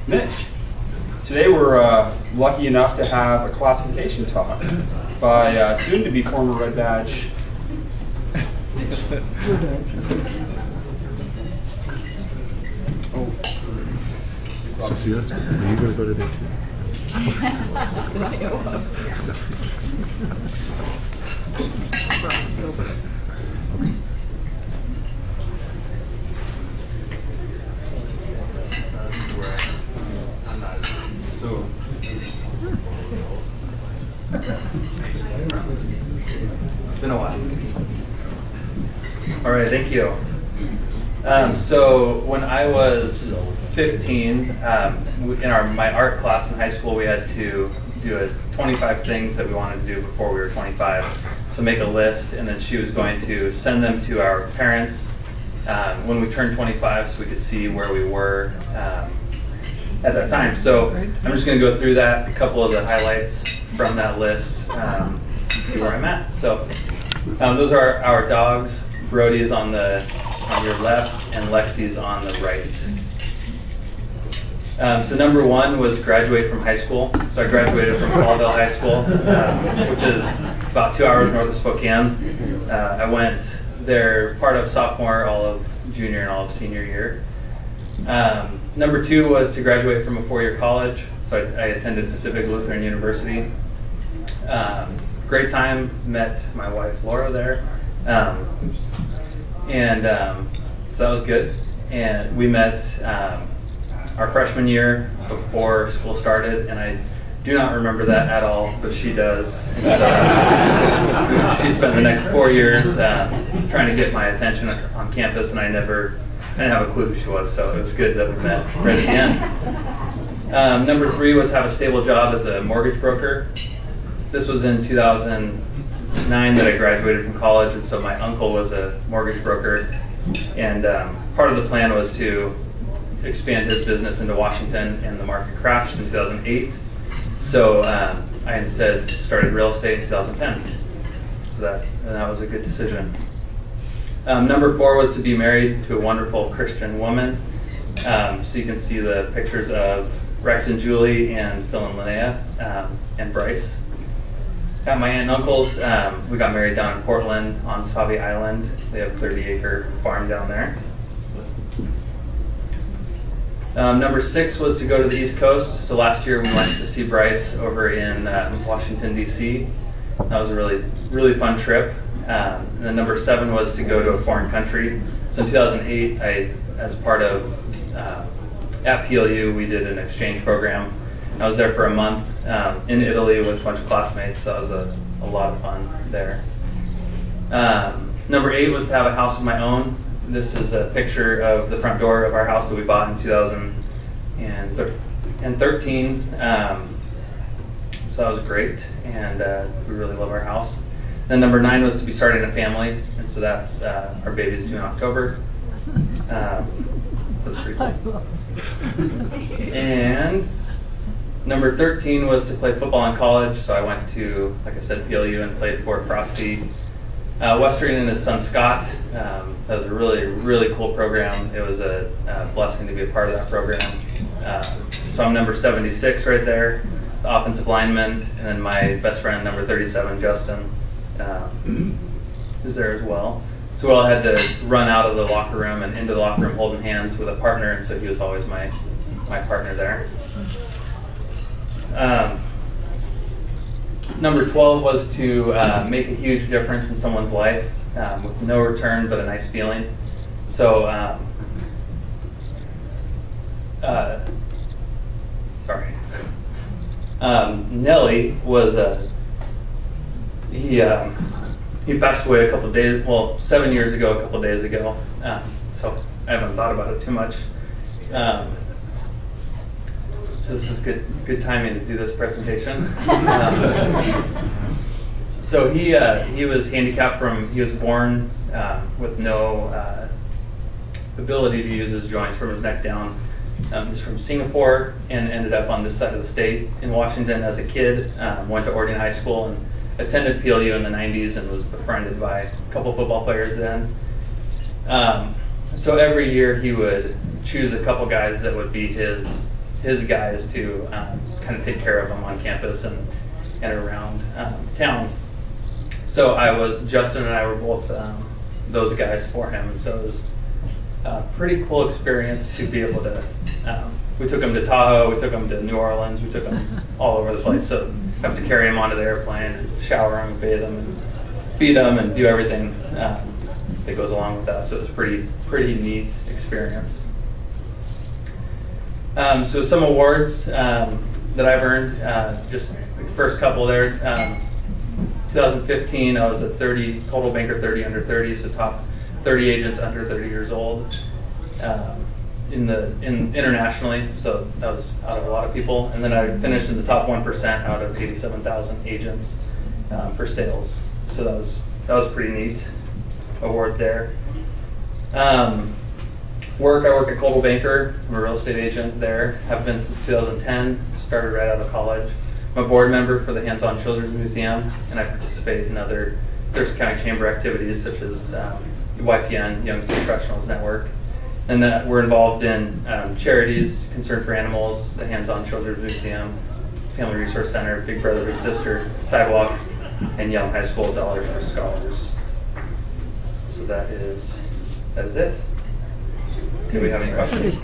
Mitch. Today we're lucky enough to have a classification talk by soon-to-be former Red Badge. So see, that's good. Are you going to go today too? So, it's been a while. All right, thank you. So when I was 15, in my art class in high school, we had to do 25 things that we wanted to do before we were 25. So make a list, and then she was going to send them to our parents when we turned 25, so we could see where we were at that time. So I'm just going to go through that, a couple of the highlights from that list, see where I'm at. So those are our dogs. Brody is on your left, and Lacey is on the right. So number one was graduate from high school. So I graduated from Colville High School, which is about 2 hours north of Spokane. I went there part of sophomore, all of junior, and all of senior year. Number two was to graduate from a four-year college. So I attended Pacific Lutheran University. Great time, met my wife Laura there. So that was good. And we met our freshman year before school started, and I do not remember that at all, but she does. She spent the next 4 years trying to get my attention on campus, and I didn't have a clue who she was, so it was good that we met right at the end. Number three was have a stable job as a mortgage broker. This was in 2009 that I graduated from college, and so my uncle was a mortgage broker, and part of the plan was to expand his business into Washington, and the market crashed in 2008. So I instead started real estate in 2010. So that was a good decision. Number four was to be married to a wonderful Christian woman. So you can see the pictures of Rex and Julie and Phil and Linnea and Bryce. At my aunt and uncle's, we got married down in Portland on Sauvie Island. They have a 30-acre farm down there. Number six was to go to the East Coast. So last year we went to see Bryce over in Washington, D.C. That was a really, really fun trip. And then number seven was to go to a foreign country. So in 2008, as part of, at PLU, we did an exchange program. I was there for a month in Italy with a bunch of classmates, so that was a lot of fun there. Number eight was to have a house of my own. This is a picture of the front door of our house that we bought in 2013. So that was great, and we really love our house. Then number nine was to be starting a family, and so that's our baby's due in October. That's pretty cool. And number 13 was to play football in college, so I went to, like I said, PLU and played for Frosty Western and his son Scott. That was a really, really cool program. It was a blessing to be a part of that program. So I'm number 76 right there, the offensive lineman, and then my best friend, number 37, Justin, is there as well. So we all had to run out of the locker room and into the locker room holding hands with a partner, and so he was always my partner there. Number 12 was to make a huge difference in someone's life with no return but a nice feeling. So, sorry. Nelly was he passed away a couple of days, 7 years ago, a couple of days ago. So I haven't thought about it too much. So this is good timing to do this presentation. So he was handicapped he was born with no ability to use his joints from his neck down. He's from Singapore and ended up on this side of the state in Washington as a kid. Went to Oregon High School and attended PLU in the 90s and was befriended by a couple football players then. So every year he would choose a couple guys that would be his his guys to kind of take care of them on campus and around town. So Justin and I were both those guys for him, and so it was a pretty cool experience to be able to. We took him to Tahoe, we took him to New Orleans, we took him all over the place. So have to carry him onto the airplane, and shower him, and bathe him, and feed him, and do everything that goes along with that. So it was pretty neat experience. So some awards that I've earned, just the first couple there. 2015, I was a total banker 30 under 30, so top 30 agents under 30 years old internationally. So that was out of a lot of people. And then I finished in the top 1% out of 87,000 agents for sales. So that was a pretty neat award there. I work at Coldwell Banker. I'm a real estate agent there. Have been since 2010. Started right out of college. I'm a board member for the Hands-On Children's Museum, and I participate in other Thurston County Chamber activities such as YPN, Young Professionals Network. And that we're involved in charities, Concern for Animals, the Hands-On Children's Museum, Family Resource Center, Big Brother, Big Sister, Sidewalk, and Young High School Dollars for Scholars. So that is it. Do we have any questions?